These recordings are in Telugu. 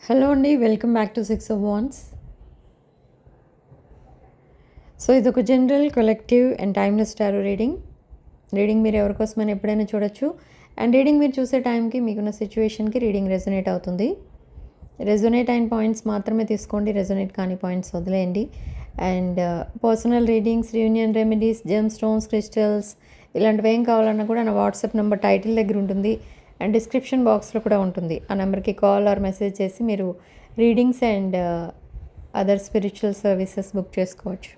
హలో అండి, welcome back to 6 of Wands. So ఇదొక general collective and timeless tarot reading మీరు ఎవరికోసమైనా ఎప్పుడైనా చూడొచ్చు. అండ్ రీడింగ్ మీరు చూసే టైంకి మీకున్న సిచ్యువేషన్కి రీడింగ్ రెజొనేట్ అవుతుంది. రెజొనేట్ అయిన పాయింట్స్ మాత్రమే తీసుకోండి, రెజొనేట్ కాని పాయింట్స్ వదిలేయండి. And personal readings, reunion remedies, gem stones, crystals ఇలాంటివి ఏం కావాలన్నా కూడా నా వాట్సాప్ నెంబర్ టైటిల్ దగ్గర ఉంటుంది అండ్ డిస్క్రిప్షన్ బాక్స్లో కూడా ఉంటుంది. ఆ నెంబర్కి కాల్ ఆర్ మెసేజ్ చేసి మీరు readings and other spiritual services book చేసుకోవచ్చు.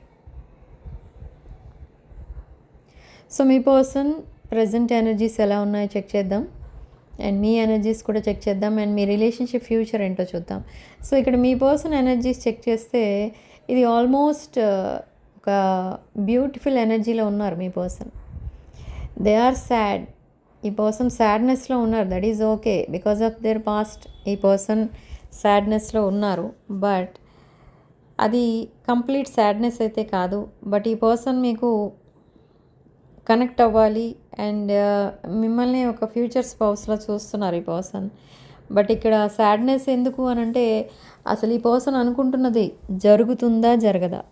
సో మీ పర్సన్ ప్రజెంట్ ఎనర్జీస్ ఎలా ఉన్నాయో చెక్ చేద్దాం అండ్ మీ ఎనర్జీస్ కూడా చెక్ చేద్దాం అండ్ మీ రిలేషన్షిప్ ఫ్యూచర్ ఏంటో చూద్దాం. సో ఇక్కడ మీ పర్సన్ ఎనర్జీస్ చెక్ చేస్తే ఇది ఆల్మోస్ట్ ఒక బ్యూటిఫుల్ ఎనర్జీలో ఉన్నారు మీ పర్సన్. They are sad. ఈ పర్సన్ సాడ్నెస్లో ఉన్నారు. That is okay because of their past. ఈ పర్సన్ సాడ్నెస్లో ఉన్నారు, బట్ అది కంప్లీట్ సాడ్నెస్ అయితే కాదు. బట్ ఈ పర్సన్ మీకు కనెక్ట్ అవ్వాలి అండ్ మిమ్మల్ని ఒక ఫ్యూచర్ స్పౌస్లో చూస్తున్నారు ఈ పర్సన్. బట్ ఇక్కడ సాడ్నెస్ ఎందుకు అని అంటే అసలు ఈ పర్సన్ అనుకుంటున్నది జరుగుతుందా జరగదా,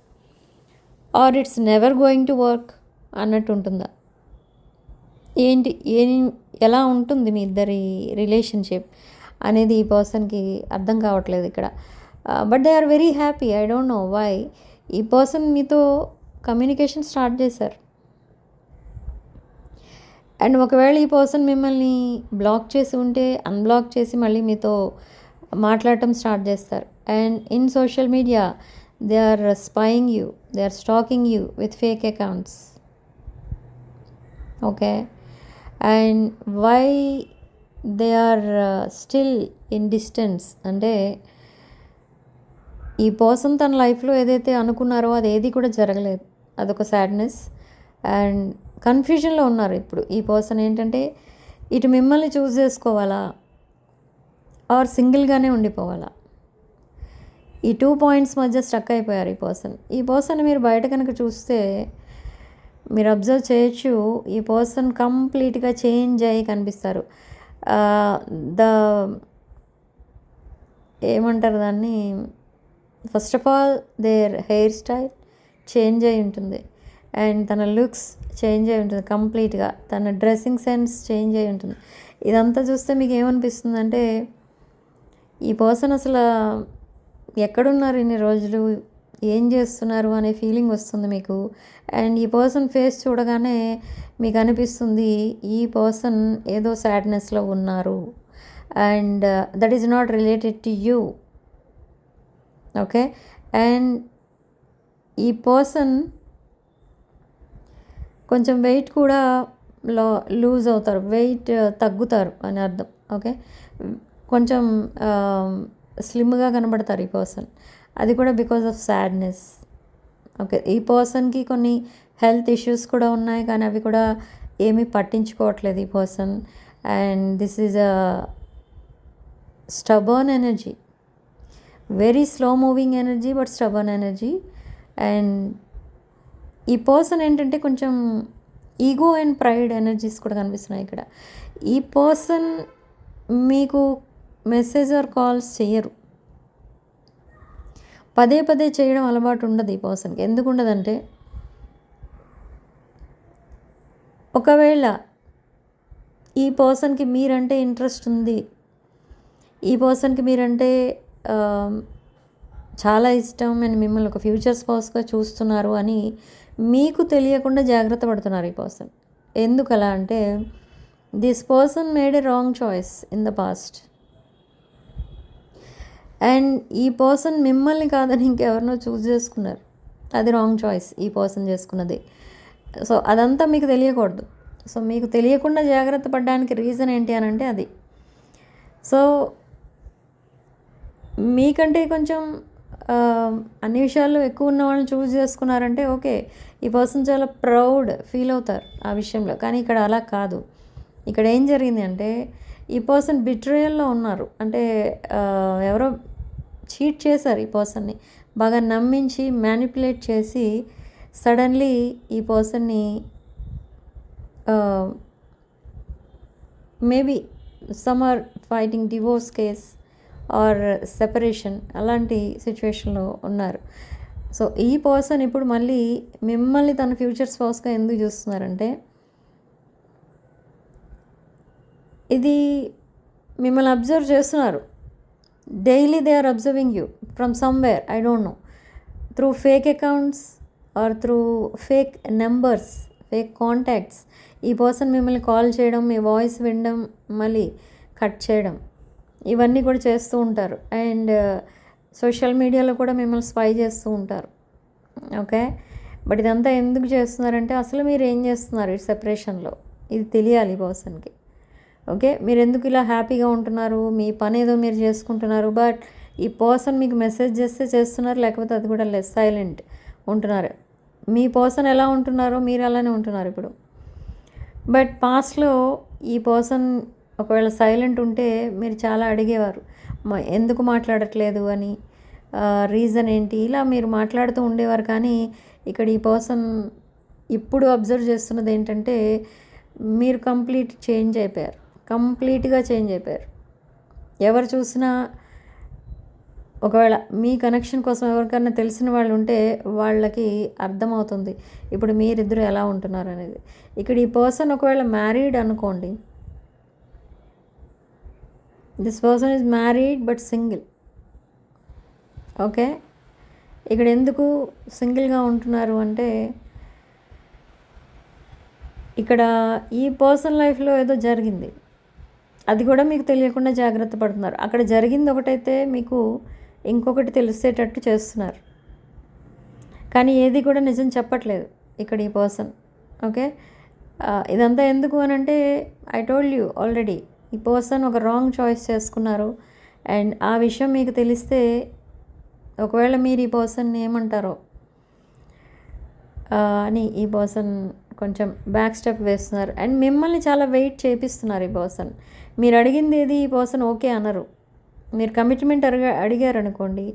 or it's never going to work అన్నట్టు ఉంటుందా, ఏంటి ఎలా ఉంటుంది మీ ఇద్దరి రిలేషన్షిప్ అనేది ఈ పర్సన్కి అర్థం కావట్లేదు ఇక్కడ. But they are very happy. I don't know why. ఈ పర్సన్ మీతో కమ్యూనికేషన్ స్టార్ట్ చేశారు అండ్ ఒకవేళ ఈ పర్సన్ మిమ్మల్ని బ్లాక్ చేసి ఉంటే అన్బ్లాక్ చేసి మళ్ళీ మీతో మాట్లాడటం స్టార్ట్ చేస్తారు. And in social media they are spying you, they are stalking you with fake accounts. Okay, and why they are still in distance అంటే ఈ పర్సన్ తన లైఫ్లో ఏదైతే అనుకున్నారో అది ఏది కూడా జరగలేదు. అదొక సాడ్నెస్ అండ్ కన్ఫ్యూజన్లో ఉన్నారు ఇప్పుడు ఈ పర్సన్. ఏంటంటే ఇటు మిమ్మల్ని చూస్ చేసుకోవాలా ఆర్ సింగిల్గానే ఉండిపోవాలా, ఈ 2 పాయింట్స్ మధ్య స్ట్రక్ అయిపోయారు ఈ పర్సన్. ఈ పర్సన్ మీరు బయట కనుక చూస్తే మీరు అబ్జర్వ్ చేయొచ్చు, ఈ పర్సన్ కంప్లీట్గా చేంజ్ అయ్యి కనిపిస్తారు. ద ఏమంటారు దాన్ని, first of all their hair style change అయి ఉంటుంది అండ్ తన లుక్స్ చేంజ్ అయి ఉంటుంది కంప్లీట్గా. తన డ్రెస్సింగ్ సెన్స్ చేంజ్ అయి ఉంటుంది. ఇదంతా చూస్తే మీకు ఏమనిపిస్తుంది అంటే ఈ పర్సన్ అసలు ఎక్కడున్నారు ఇన్ని రోజులు, ఏం చేస్తున్నారు అనే ఫీలింగ్ వస్తుంది మీకు. అండ్ ఈ పర్సన్ ఫేస్ చూడగానే మీకు అనిపిస్తుంది ఈ పర్సన్ ఏదో సాడ్నెస్లో ఉన్నారు and that is not related to you. Okay, and ఈ పర్సన్ కొంచెం వెయిట్ కూడా లూజ్ అవుతారు, వెయిట్ తగ్గుతారు అని అర్థం. ఓకే, కొంచెం స్లిమ్గా కనబడతారు ఈ పర్సన్. అది కూడా బికాజ్ ఆఫ్ సాడ్నెస్. ఓకే, ఈ పర్సన్కి కొన్ని హెల్త్ ఇష్యూస్ కూడా ఉన్నాయి కానీ అవి కూడా ఏమీ పట్టించుకోవట్లేదు ఈ person. And this is a stubborn energy, very slow moving energy but stubborn energy. And ఈ పర్సన్ ఏంటంటే కొంచెం ఈగో అండ్ ప్రైడ్ ఎనర్జీస్ కూడా కనిపిస్తున్నాయి ఇక్కడ. ఈ పర్సన్ మీకు మెసేజ్ ఆర్ కాల్స్ చేయరు, పదే పదే చేయడం అలవాటు ఉండదు ఈ పర్సన్కి. ఎందుకు ఉండదంటే ఒకవేళ ఈ పర్సన్కి మీరంటే ఇంట్రెస్ట్ ఉంది, ఈ పర్సన్కి మీరంటే చాలా ఇష్టం అండ్ మిమ్మల్ని ఒక ఫ్యూచర్ స్పౌస్గా చూస్తున్నారు అని మీకు తెలియకుండా జాగ్రత్త పడుతున్నారు ఈ పర్సన్. ఎందుకు అలా అంటే this person made a wrong choice in the past and ఈ పర్సన్ మిమ్మల్ని కాదని ఇంకెవరినో చూస్ చేసుకున్నారు. అది రాంగ్ చాయిస్ ఈ పర్సన్ చేసుకున్నది. సో అదంతా మీకు తెలియకూడదు. సో మీకు తెలియకుండా జాగ్రత్త పడడానికి రీజన్ ఏంటి అని అంటే అది. సో మీకంటే కొంచెం అన్ని విషయాల్లో ఎక్కువ ఉన్న వాళ్ళని చూస్ చేసుకున్నారంటే ఓకే, ఈ పర్సన్ చాలా ప్రౌడ్ ఫీల్ అవుతారు ఆ విషయంలో. కానీ ఇక్కడ అలా కాదు. ఇక్కడ ఏం జరిగింది అంటే ఈ పర్సన్ బిట్రేయల్లో ఉన్నారు. అంటే ఎవరో చీట్ చేశారు ఈ పర్సన్ని, బాగా నమ్మించి మ్యానిపులేట్ చేసి సడన్లీ ఈ పర్సన్ని maybe some or fighting divorce case or separation అలాంటి సిచ్యువేషన్లో ఉన్నారు. సో ఈ పర్సన్ ఇప్పుడు మళ్ళీ మిమ్మల్ని తన ఫ్యూచర్ స్పౌస్గా ఎందుకు చూస్తున్నారంటే, ఇది మిమ్మల్ని అబ్జర్వ్ చేస్తున్నారు. Daily they are observing you from somewhere, I don't know, through fake accounts or through fake numbers, fake contacts. ఈ పర్సన్ మిమ్మల్ని కాల్ చేయడం, మీ వాయిస్ వినడం, మళ్ళీ కట్ చేయడం, ఇవన్నీ కూడా చేస్తూ ఉంటారు. అండ్ సోషల్ మీడియాలో కూడా మిమ్మల్ని స్పై చేస్తూ ఉంటారు. ఓకే, బట్ ఇదంతా ఎందుకు చేస్తున్నారంటే అసలు మీరు ఏం చేస్తున్నారు ఈ సెపరేషన్లో, ఇది తెలియాలి ఈ పర్సన్కి. ఓకే, మీరు ఎందుకు ఇలా హ్యాపీగా ఉంటున్నారు, మీ పని ఏదో మీరు చేసుకుంటున్నారు, బట్ ఈ పర్సన్ మీకు మెసేజ్ చేస్తే చేస్తున్నారు, లేకపోతే అది కూడా లెస్ సైలెంట్ ఉంటున్నారు. మీ పర్సన్ ఎలా ఉంటున్నారో మీరు అలానే ఉంటున్నారు ఇప్పుడు. బట్ పాస్ట్లో ఈ పర్సన్ ఒకవేళ సైలెంట్ ఉంటే మీరు చాలా అడిగేవారు, ఎందుకు మాట్లాడట్లేదు అని, రీజన్ ఏంటి, ఇలా మీరు మాట్లాడుతూ ఉండేవారు. కానీ ఇక్కడ ఈ పర్సన్ ఇప్పుడు అబ్జర్వ్ చేస్తున్నది ఏంటంటే మీరు కంప్లీట్గా చేంజ్ అయిపోయారు. ఎవరు చూసినా ఒకవేళ మీ కనెక్షన్ కోసం ఎవరికైనా తెలిసిన వాళ్ళు ఉంటే వాళ్ళకి అర్థమవుతుంది ఇప్పుడు మీరిద్దరు ఎలా ఉంటున్నారు అనేది. ఇక్కడ ఈ పర్సన్ ఒకవేళ మ్యారీడ్ అనుకోండి, this person is married but single. Okay, ఇక్కడ ఎందుకు సింగిల్గా ఉంటున్నారు అంటే, ఇక్కడ ఈ పర్సన్ లైఫ్లో ఏదో జరిగింది, అది కూడా మీకు తెలియకుండా జాగ్రత్త పడుతున్నారు. అక్కడ జరిగింది ఒకటైతే మీకు ఇంకొకటి తెలిసేటట్టు చేస్తున్నారు, కానీ ఏది కూడా నిజం చెప్పట్లేదు ఇక్కడ ఈ పర్సన్. ఓకే, ఇదంతా ఎందుకు అని అంటే, ఐ టోల్డ్ యూ ఆల్రెడీ, ఈ పర్సన్ ఒక రాంగ్ చాయిస్ చేసుకున్నారు. అండ్ ఆ విషయం మీకు తెలిస్తే ఒకవేళ మీరు ఈ పర్సన్ ఏమంటారో అని ఈ పర్సన్ కొంచెం బ్యాక్ స్టెప్ వేస్తున్నారు. అండ్ మిమ్మల్ని చాలా వెయిట్ చేపిస్తున్నారు ఈ పర్సన్. మీరు అడిగింది ఏది ఈ పర్సన్ ఓకే అనరు. మీరు కమిట్మెంట్ అడిగారు అనుకోండి,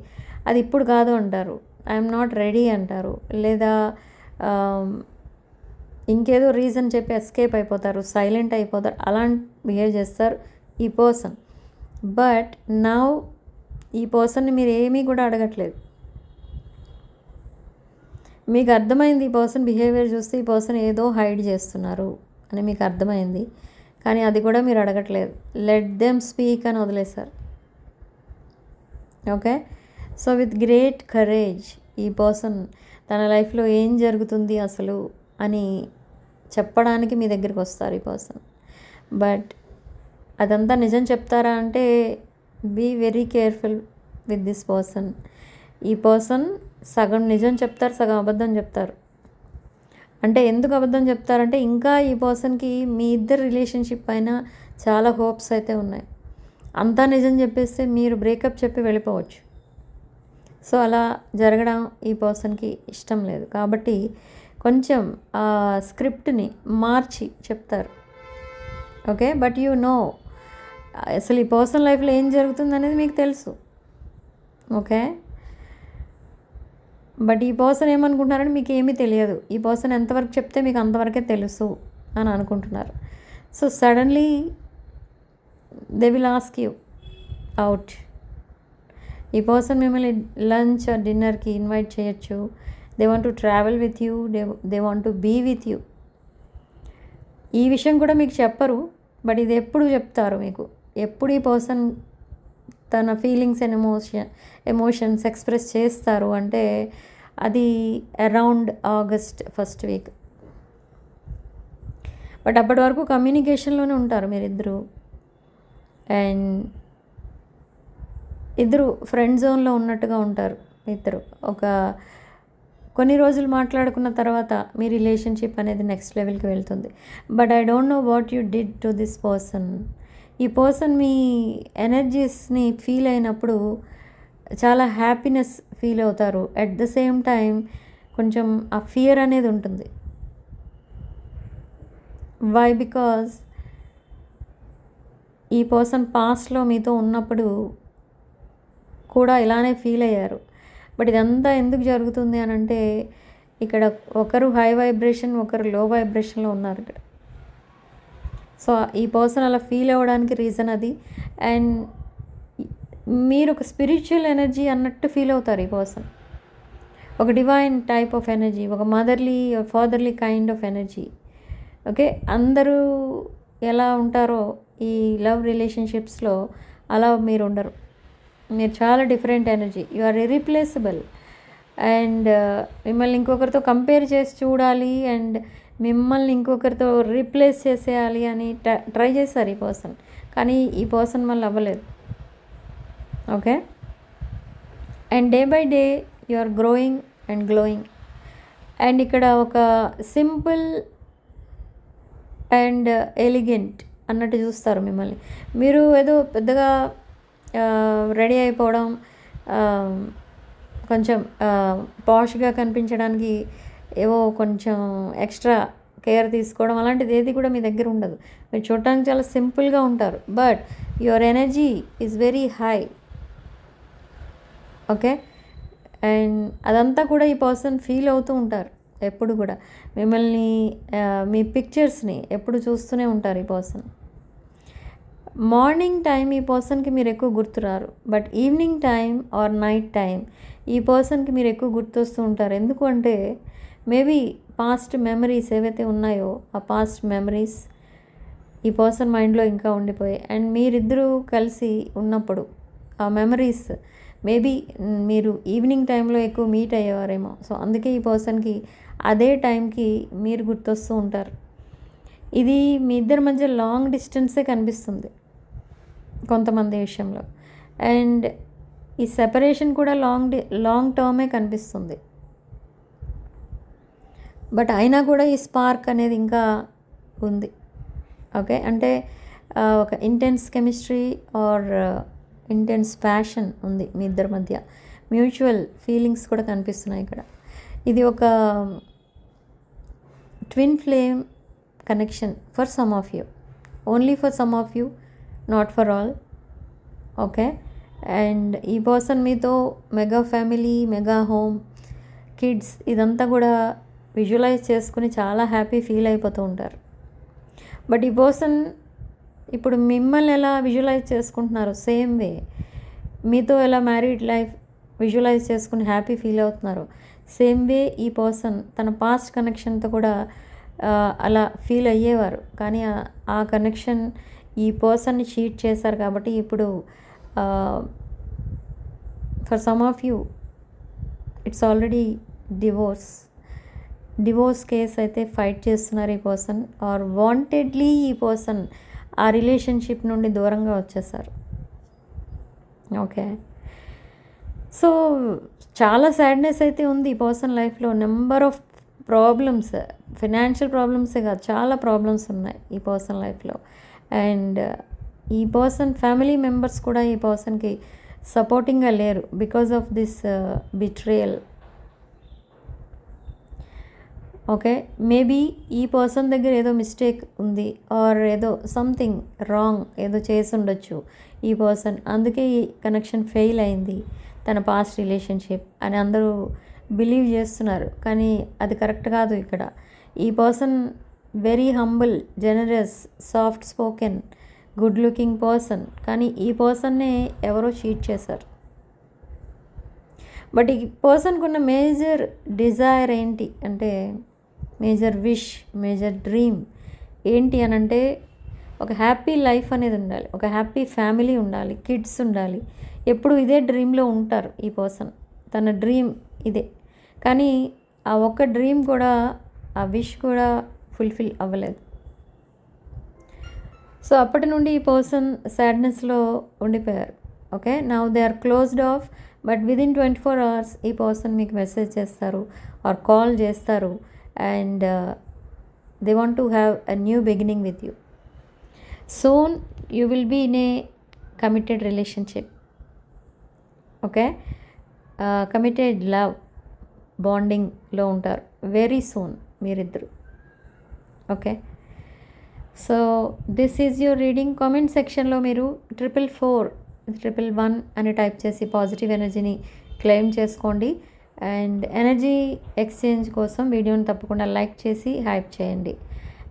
అది ఇప్పుడు కాదు అంటారు, ఐఎమ్ నాట్ రెడీ అంటారు, లేదా ఇంకేదో రీజన్ చెప్పి ఎస్కేప్ అయిపోతారు, సైలెంట్ అయిపోతారు, అలాంటి బిహేవ్ చేస్తారు ఈ పర్సన్. బట్ నౌ ఈ పర్సన్ని మీరు ఏమీ కూడా అడగట్లేదు. మీకు అర్థమైంది ఈ పర్సన్ బిహేవియర్ చూస్తే ఈ పర్సన్ ఏదో హైడ్ చేస్తున్నారు అని మీకు అర్థమైంది, కానీ అది కూడా మీరు అడగట్లేదు. లెట్ దెమ్ స్పీక్ అని వదిలేశారు. Okay, so with great courage ఈ పర్సన్ తన లైఫ్లో ఏం జరుగుతుంది అసలు అని చెప్పడానికి మీ దగ్గరికి వస్తారు ఈ పర్సన్. బట్ అదంతా నిజం చెప్తారా అంటే, be very careful with this person. ఈ పర్సన్ సగం నిజం చెప్తారు, సగం అబద్ధం చెప్తారు. అంటే ఎందుకు అబద్ధం చెప్తారంటే, ఇంకా ఈ పర్సన్కి మీ ఇద్దరు రిలేషన్షిప్ పైన చాలా హోప్స్ అయితే ఉన్నాయి. అంతా నిజం చెప్పేస్తే మీరు బ్రేకప్ చెప్పి వెళ్ళిపోవచ్చు. సో అలా జరగడం ఈ పర్సన్కి ఇష్టం లేదు. కాబట్టి కొంచెం ఆ స్క్రిప్ట్ని మార్చి చెప్తారు. ఓకే, బట్ యు నో అసలు ఈ పర్సన్ లైఫ్లో ఏం జరుగుతుంది అనేది మీకు తెలుసు. ఓకే, బట్ ఈ పర్సన్ ఏమనుకుంటున్నారంటే మీకు ఏమీ తెలియదు, ఈ పర్సన్ ఎంతవరకు చెప్తే మీకు అంతవరకే తెలుసు అని అనుకుంటున్నారు. So suddenly they will ask you out. ఈ పర్సన్ మిమ్మల్ని లంచ్ ఆర్ డిన్నర్కి ఇన్వైట్ చేయొచ్చు. They want to travel with you, they want to be with you. ఈ విషయం కూడా మీకు చెప్పరు, బట్ ఇది ఎప్పుడు చెప్తారు మీకు. ఎప్పుడు ఈ పర్సన్ తన ఫీలింగ్స్ అండ్ ఎమోషన్స్ ఎక్స్ప్రెస్ చేస్తారు అంటే అది around August first week. But అప్పటి వరకు కమ్యూనికేషన్లోనే ఉంటారు మీరిద్దరు. అండ్ ఇద్దరు ఫ్రెండ్ జోన్లో ఉన్నట్టుగా ఉంటారు ఇద్దరు. కొన్ని రోజులు మాట్లాడుకున్న తర్వాత మీ రిలేషన్షిప్ అనేది నెక్స్ట్ లెవెల్కి వెళ్తుంది. But I don't know what you did to this person. ఈ పర్సన్ మీ ఎనర్జీస్ని ఫీల్ అయినప్పుడు చాలా హ్యాపీనెస్ ఫీల్ అవుతారు. అట్ ద సేమ్ టైం కొంచెం ఆ ఫియర్ అనేది ఉంటుంది. వై? బికాజ్ ఈ పర్సన్ పాస్ట్లో మీతో ఉన్నప్పుడు కూడా ఇలానే ఫీల్ అయ్యారు. బట్ ఇదంతా ఎందుకు జరుగుతుంది అని అంటే, ఇక్కడ ఒకరు హై వైబ్రేషన్, ఒకరు లో వైబ్రేషన్లో ఉన్నారు ఇక్కడ. సో ఈ పర్సన్ అలా ఫీల్ అవ్వడానికి రీజన్ అది. అండ్ మీరు ఒక స్పిరిచువల్ ఎనర్జీ అన్నట్టు ఫీల్ అవుతారు ఈ పర్సన్. ఒక డివైన్ టైప్ ఆఫ్ ఎనర్జీ, ఒక motherly fatherly kind of energy. Okay, అందరూ ఎలా ఉంటారో ఈ లవ్ రిలేషన్షిప్స్లో అలా మీరు ఉండరు. మీరు చాలా different energy, you are irreplaceable. And మిమ్మల్ని ఇంకొకరితో కంపేర్ చేసి చూడాలి అండ్ మిమ్మల్ని ఇంకొకరితో రీప్లేస్ చేసేయాలి అని ట్రై చేశారు ఈ పర్సన్, కానీ ఈ పర్సన్ వల్ల అవ్వలేదు. Okay, and day by day you are growing and glowing. And ఇక్కడ ఒక సింపుల్ అండ్ ఎలిగెంట్ అన్నట్టు చూస్తారు మిమ్మల్ని. మీరు ఏదో పెద్దగా రెడీ అయిపోవడం, కొంచెం పాష్గా కనిపించడానికి ఏవో కొంచెం ఎక్స్ట్రా కేర్ తీసుకోవడం అలాంటిది ఏది కూడా మీ దగ్గర ఉండదు. మీరు చూడటానికి చాలా సింపుల్గా ఉంటారు, but your energy is very high. Okay, and అదంతా కూడా ఈ పర్సన్ ఫీల్ అవుతూ ఉంటారు ఎప్పుడు కూడా. మిమ్మల్ని మీ పిక్చర్స్ని ఎప్పుడు చూస్తూనే ఉంటారు ఈ పర్సన్. మార్నింగ్ టైం ఈ పర్సన్కి మీరు ఎక్కువ గుర్తురారు, but evening time or night time ఈ పర్సన్కి మీరు ఎక్కువ గుర్తొస్తూ ఉంటారు. ఎందుకు అంటే మేబీ పాస్ట్ మెమరీస్ ఏవైతే ఉన్నాయో ఆ పాస్ట్ మెమరీస్ ఈ పర్సన్ మైండ్లో ఇంకా ఉండిపోయాయి. అండ్ మీరిద్దరూ కలిసి ఉన్నప్పుడు ఆ మెమరీస్ మేబీ మీరు ఈవినింగ్ టైంలో ఎక్కువ మీట్ అయ్యేవారేమో. సో అందుకే ఈ పర్సన్కి అదే టైంకి మీరు గుర్తొస్తూ ఉంటారు. ఇది మీ ఇద్దరి మధ్య లాంగ్ డిస్టెన్సే కనిపిస్తుంది కొంతమంది విషయంలో. అండ్ ఈ సెపరేషన్ కూడా లాంగ్ టర్మే కనిపిస్తుంది. బట్ అయినా కూడా ఈ స్పార్క్ అనేది ఇంకా ఉంది. ఓకే, అంటే ఒక intense chemistry or intense passion ఉంది మీ ఇద్దరి మధ్య. మ్యూచువల్ ఫీలింగ్స్ కూడా కనిపిస్తున్నాయి ఇక్కడ. ఇది ఒక twin flame connection for some of you, only for some of you, not for all. Okay, and ఈ పర్సన్ మీతో mega family, mega home, kids ఇదంతా కూడా విజువలైజ్ చేసుకుని చాలా హ్యాపీ ఫీల్ అయిపోతూ ఉంటారు. బట్ ఈ పర్సన్ ఇప్పుడు మిమ్మల్ని ఎలా విజువలైజ్ చేసుకుంటున్నారో సేమ్ వే మీతో ఎలా మ్యారీడ్ లైఫ్ విజువలైజ్ చేసుకుని హ్యాపీ ఫీల్ అవుతున్నారో సేమ్ వే ఈ పర్సన్ తన పాస్ట్ కనెక్షన్తో కూడా అలా ఫీల్ అయ్యేవారు. కానీ ఆ కనెక్షన్ ఈ పర్సన్ని చీట్ చేశారు కాబట్టి ఇప్పుడు for some of you it's already divorce case అయితే ఫైట్ చేస్తున్నారు ఈ పర్సన్, ఆర్ వాంటెడ్లీ ఈ పర్సన్ ఆ రిలేషన్షిప్ నుండి దూరంగా వచ్చేసారు. ఓకే, సో చాలా సాడ్నెస్ అయితే ఉంది ఈ పర్సన్ లైఫ్లో. నెంబర్ ఆఫ్ ప్రాబ్లమ్స్, ఫినాన్షియల్ ప్రాబ్లమ్సే కాదు, చాలా ప్రాబ్లమ్స్ ఉన్నాయి ఈ పర్సన్ లైఫ్లో. అండ్ ఈ పర్సన్ ఫ్యామిలీ మెంబర్స్ కూడా ఈ పర్సన్కి సపోర్టింగ్గా లేరు because of this betrayal. Okay, maybe ఈ పర్సన్ దగ్గర ఏదో మిస్టేక్ ఉంది ఆర్ ఏదో సంథింగ్ రాంగ్ ఏదో చేసి ఉండొచ్చు ఈ పర్సన్, అందుకే ఈ కనెక్షన్ ఫెయిల్ అయింది తన పాస్ట్ రిలేషన్షిప్ అని అందరూ బిలీవ్ చేస్తున్నారు. కానీ అది కరెక్ట్ కాదు. ఇక్కడ ఈ person very humble, generous, soft spoken, good looking person, కానీ ఈ పర్సన్నే ఎవరో చీట్ చేశారు. బట్ ఈ పర్సన్కి ఉన్న మేజర్ డిజైర్ ఏంటి అంటే, మేజర్ విష్, మేజర్ డ్రీమ్ ఏంటి అని అంటే ఒక హ్యాపీ లైఫ్ అనేది ఉండాలి, ఒక హ్యాపీ ఫ్యామిలీ ఉండాలి, కిడ్స్ ఉండాలి. ఎప్పుడు ఇదే డ్రీమ్లో ఉంటారు ఈ పర్సన్. తన డ్రీమ్ ఇదే, కానీ ఆ ఒక్క డ్రీమ్ కూడా, ఆ విష్ కూడా ఫుల్ఫిల్ అవ్వలేదు. సో అప్పటి నుండి ఈ పర్సన్ సాడ్నెస్లో ఉండిపోయారు. Okay, now they are closed off, but within 24 hours ఈ పర్సన్ మీకు మెసేజ్ చేస్తారు ఆర్ కాల్ చేస్తారు and they want to have a new beginning with you. Soon you will be in a committed relationship. Okay, committed love బాండింగ్లో ఉంటారు వెరీ సూన్ మీరిద్దరు. Okay, so this is your reading. Comment సెక్షన్లో మీరు 444 అని టైప్ చేసి పాజిటివ్ ఎనర్జీని క్లెయిమ్ చేసుకోండి. అండ్ ఎనర్జీ ఎక్స్చేంజ్ కోసం వీడియోని తప్పకుండా లైక్ చేసి హైప్ చేయండి.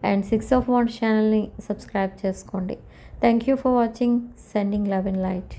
అండ్ 6 of Wands ఛానల్ని సబ్స్క్రైబ్ చేసుకోండి. Thank you for watching. Sending love and light.